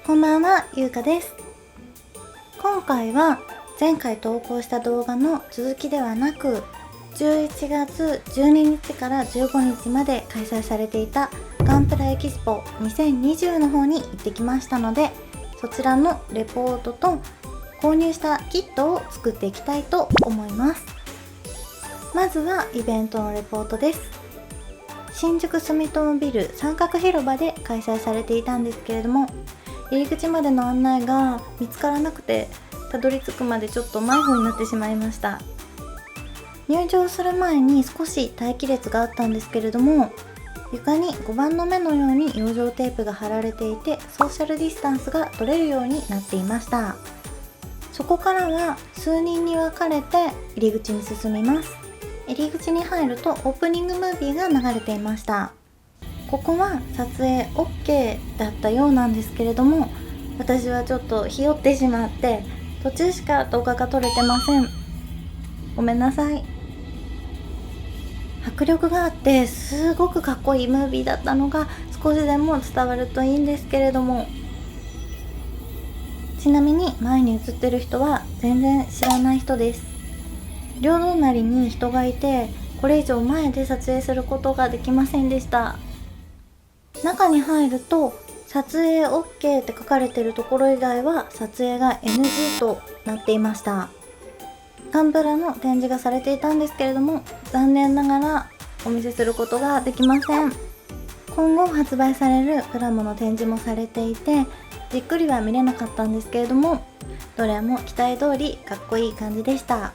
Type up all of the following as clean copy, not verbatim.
こんばんは、ゆうかです。今回は前回投稿した動画の続きではなく、11月12日から15日まで開催されていたガンプラエキスポ2020の方に行ってきましたので、そちらのレポートと購入したキットを作っていきたいと思います。まずはイベントのレポートです。新宿住友ビル三角広場で開催されていたんですけれども、入り口までの案内が見つからなくて、たどり着くまでちょっと迷子になってしまいました。入場する前に少し待機列があったんですけれども、床に5番の目のように養生テープが貼られていて、ソーシャルディスタンスが取れるようになっていました。そこからは数人に分かれて入り口に進みます。入り口に入るとオープニングムービーが流れていました。ここは撮影 OK だったようなんですけれども、私はちょっとひよってしまって途中しか動画が撮れてません。ごめんなさい。迫力があってすごくかっこいいムービーだったのが少しでも伝わるといいんですけれども、ちなみに前に写ってる人は全然知らない人です。両隣に人がいて、これ以上前で撮影することができませんでした。中に入ると撮影 OK って書かれているところ以外は撮影が NG となっていました。ガンプラの展示がされていたんですけれども、残念ながらお見せすることができません。今後発売されるプラモの展示もされていて、じっくりは見れなかったんですけれども、どれも期待通りかっこいい感じでした。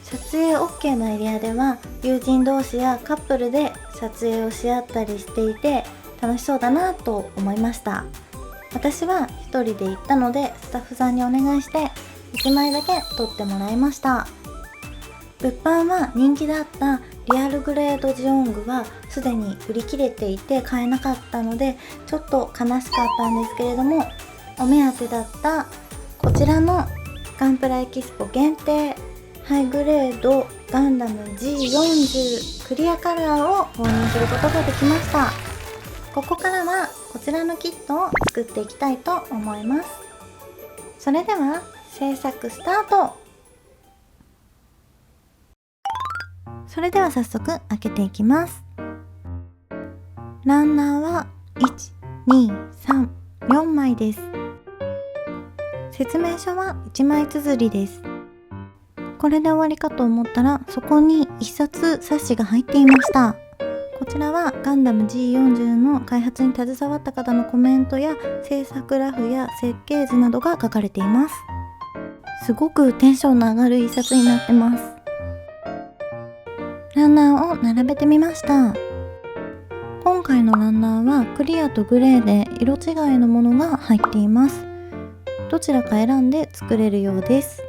撮影 OK のエリアでは友人同士やカップルで撮影をし合ったりしていて、楽しそうだなと思いました。私は一人で行ったので、スタッフさんにお願いして1枚だけ撮ってもらいました。物販は人気だったリアルグレードジオングはすでに売り切れていて買えなかったので、ちょっと悲しかったんですけれども、お目当てだったこちらのガンプラエキスポ限定ハイグレードガンダム G40 クリアカラーを購入することができました。ここからはこちらのキットを作っていきたいと思います。それでは制作スタート。それでは早速開けていきます。ランナーは1、2、3、4枚です。説明書は1枚綴りです。これで終わりかと思ったら、そこに1冊冊子が入っていました。こちらはガンダム G40 の開発に携わった方のコメントや制作ラフや設計図などが書かれています。すごくテンションの上がる一冊になってます。ランナーを並べてみました。今回のランナーはクリアとグレーで色違いのものが入っています。どちらか選んで作れるようです。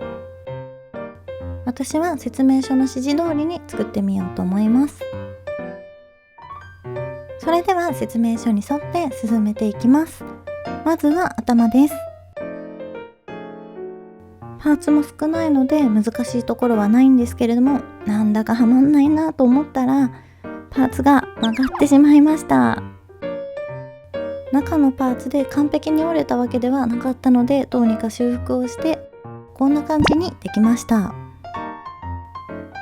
私は説明書の指示通りに作ってみようと思います。それでは説明書に沿って進めていきます。まずは頭です。パーツも少ないので難しいところはないんですけれども、なんだかはまんないなと思ったらパーツが曲がってしまいました。中のパーツで完璧に折れたわけではなかったので、どうにか修復をしてこんな感じにできました。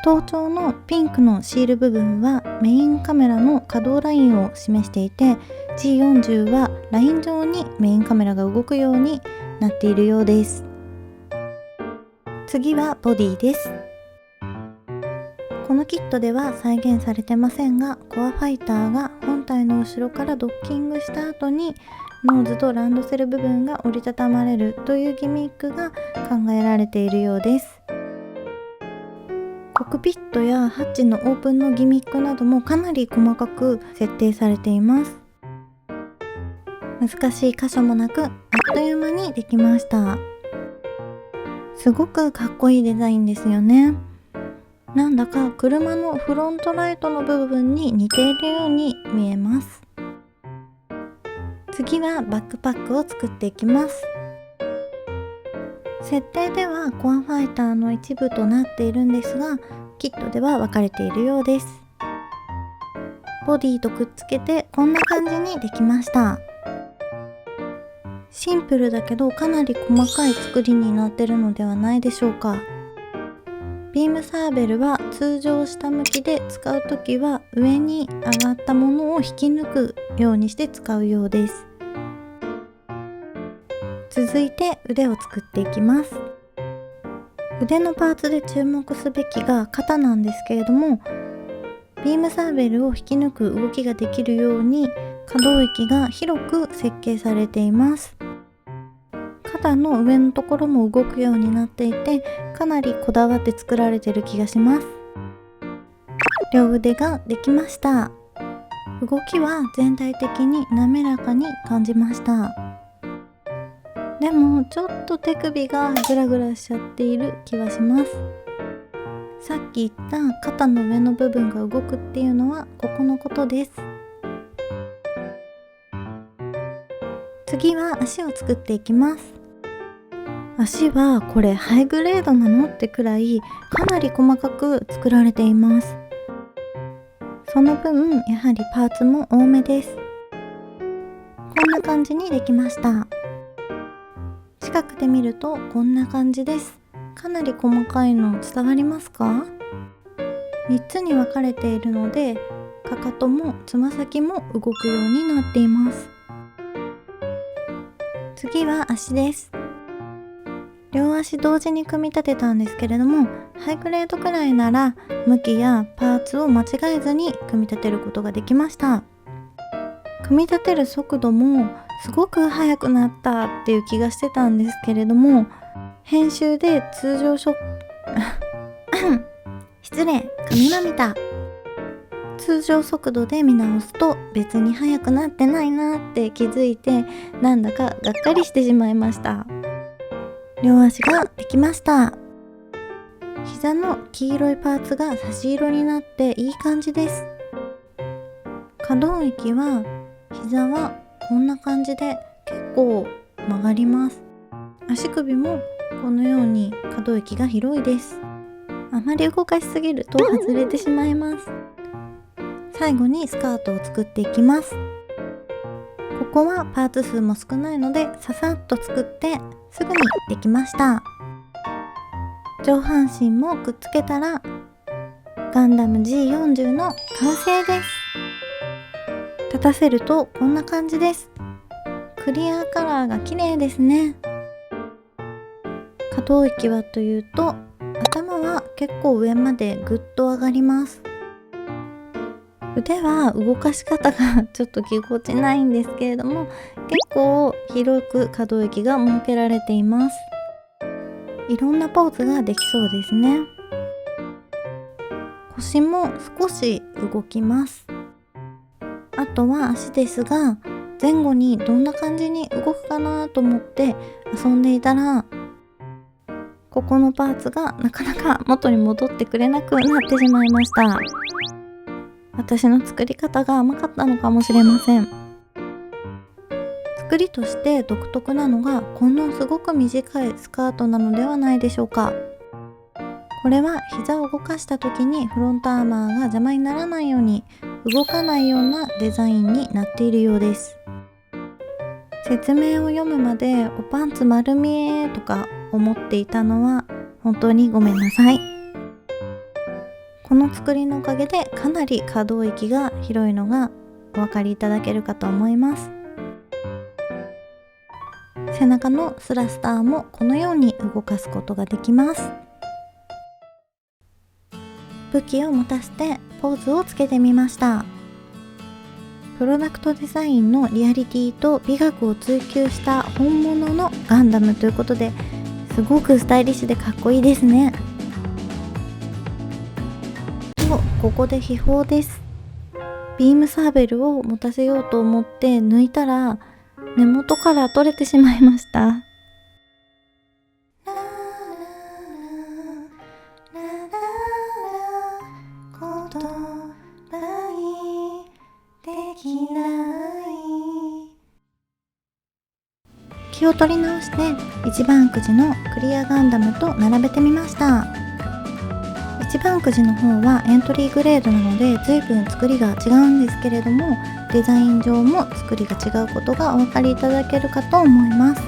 頭頂のピンクのシール部分はメインカメラの可動ラインを示していて、 G40 はライン上にメインカメラが動くようになっているようです。次はボディです。このキットでは再現されてませんが、コアファイターが本体の後ろからドッキングした後にノーズとランドセル部分が折りたたまれるというギミックが考えられているようです。コックピットやハッチのオープンのギミックなどもかなり細かく設定されています。難しい箇所もなくあっという間にできました。すごくかっこいいデザインですよね。なんだか車のフロントライトの部分に似ているように見えます。次はバックパックを作っていきます。設定ではコアファイターの一部となっているんですが、キットでは分かれているようです。ボディとくっつけてこんな感じにできました。シンプルだけどかなり細かい作りになってるのではないでしょうか。ビームサーベルは通常下向きで使うときは上に上がったものを引き抜くようにして使うようです。続いて腕を作っていきます。腕のパーツで注目すべきが肩なんですけれども、ビームサーベルを引き抜く動きができるように可動域が広く設計されています。肩の上のところも動くようになっていて、かなりこだわって作られている気がします。両腕ができました。動きは全体的に滑らかに感じました。でもちょっと手首がグラグラしちゃっている気はします。さっき言った肩の上の部分が動くっていうのはここのことです。次は足を作っていきます。足はこれハイグレードなのってくらいかなり細かく作られています。その分やはりパーツも多めです。こんな感じにできました。近くで見るとこんな感じです。かなり細かいの伝わりますか？3つに分かれているので、かかともつま先も動くようになっています。次は足です。両足同時に組み立てたんですけれども、ハイグレードくらいなら向きやパーツを間違えずに組み立てることができました。組み立てる速度もすごく速くなったっていう気がしてたんですけれども、編集で通常失礼、噛みまみた。通常速度で見直すと別に速くなってないなって気づいて、なんだかがっかりしてしまいました。両足ができました。膝の黄色いパーツが差し色になっていい感じです。可動域は膝はこんな感じで結構曲がります。足首もこのように可動域が広いです。あまり動かしすぎると外れてしまいます。最後にスカートを作っていきます。ここはパーツ数も少ないのでささっと作ってすぐにできました。上半身もくっつけたらガンダム G40 の完成です。立たせるとこんな感じです。クリアカラーが綺麗ですね。可動域はというと、頭は結構上までぐっと上がります。腕は動かし方がちょっとぎこちないんですけれども、結構広く可動域が設けられています。いろんなポーズができそうですね。腰も少し動きます。あとは足ですが、前後にどんな感じに動くかなと思って遊んでいたら、ここのパーツがなかなか元に戻ってくれなくなってしまいました。私の作り方が甘かったのかもしれません。作りとして独特なのがこのすごく短いスカートなのではないでしょうか。これは膝を動かした時にフロントアーマーが邪魔にならないように動かないようなデザインになっているようです。説明を読むまでおパンツ丸見えとか思っていたのは本当にごめんなさい。この作りのおかげでかなり可動域が広いのがお分かりいただけるかと思います。背中のスラスターもこのように動かすことができます。武器を持たせてポーズをつけてみました。プロダクトデザインのリアリティと美学を追求した本物のガンダムということで、すごくスタイリッシュでかっこいいですね。と、ここで秘宝です。ビームサーベルを持たせようと思って抜いたら根元から取れてしまいました。気を取り直して一番くじのクリアガンダムと並べてみました。一番くじの方はエントリーグレードなので随分作りが違うんですけれども、デザイン上も作りが違うことがお分かりいただけるかと思います。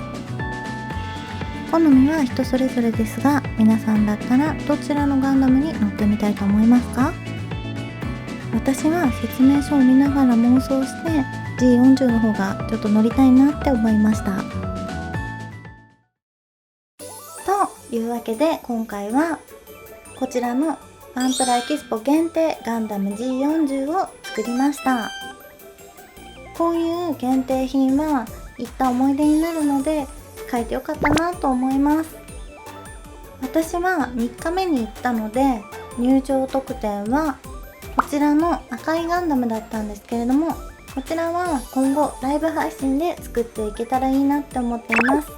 好みは人それぞれですが、皆さんだったらどちらのガンダムに乗ってみたいと思いますか？私は説明書を見ながら妄想して G40 の方がちょっと乗りたいなって思いました。というわけで今回はこちらのガンプラエキスポ限定ガンダム G40 を作りました。こういう限定品は行った思い出になるので書いてよかったなと思います。私は3日目に行ったので入場特典はこちらの赤いガンダムだったんですけれども、こちらは今後ライブ配信で作っていけたらいいなって思っています。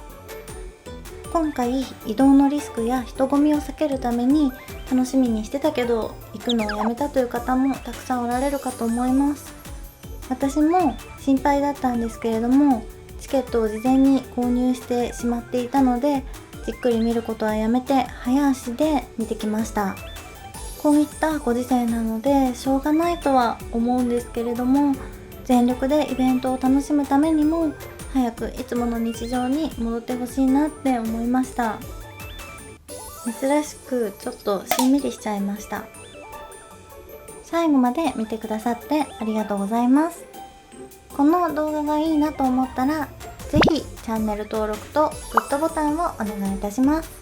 今回移動のリスクや人混みを避けるために楽しみにしてたけど行くのをやめたという方もたくさんおられるかと思います。私も心配だったんですけれども、チケットを事前に購入してしまっていたのでじっくり見ることはやめて早足で見てきました。こういったご時世なのでしょうがないとは思うんですけれども、全力でイベントを楽しむためにも早くいつもの日常に戻ってほしいなって思いました。珍しくちょっとしんみりしちゃいました。最後まで見てくださってありがとうございます。この動画がいいなと思ったらぜひチャンネル登録とグッドボタンをお願いいたします。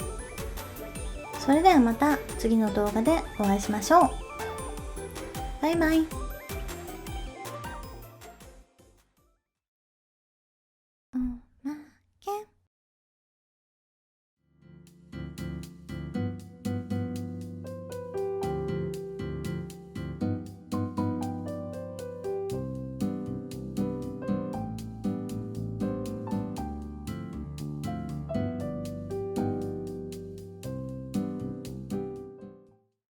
それではまた次の動画でお会いしましょう。バイバイ。うん